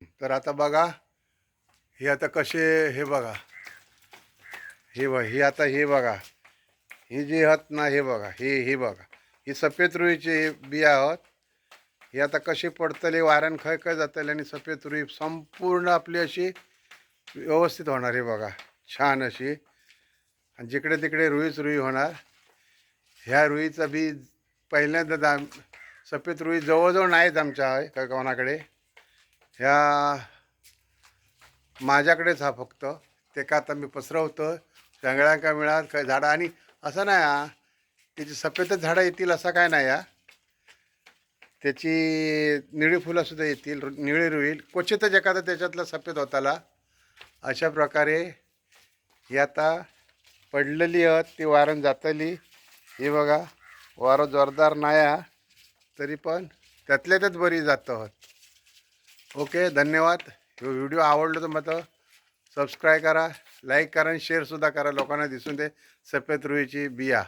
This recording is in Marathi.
तर आता बघा, हे आता कसे, हे बघा, हे आता हे बघा, हे जे आहात ना, हे बघा, हे बघा, ही सफेद रुईचे बिया आहोत. हे आता कसे पडतले, वाऱ्यान खय खय जातले आणि सफेद रुई संपूर्ण आपली अशी व्यवस्थित होणार. हे बघा, छान अशी. आणि जिकडे तिकडे रुईच रुई होणार. ह्या रुईचा बी पहिल्यांदा सफेद रुई जवळजवळ नाहीच आमच्या काय कोणाकडे. ह्या माझ्याकडेच हा फक्त. ते का आता मी पसरवतो सगळ्यांका मिळात काय झाडं. आणि असं नाही हा त्याची सफेदच झाडं येतील असं काय नाही हा. त्याची निळी फुलंसुद्धा येतील, निळी रुईल क्वचितच एखादा त्याच्यातला सफेद होताला. अशा प्रकारे ही आता पडलेली आहेत, ती वारण जातली. हे बघा, वारं जोरदार नाही हा, तरी पण त्यातल्या त्यात बरी जात आहोत. ओके, धन्यवाद. व्हिडिओ आवडलं तर मग सबस्क्राईब करा, लाईक करा आणि शेअरसुद्धा करा, लोकांना दिसून दे सफेद रुईची बिया.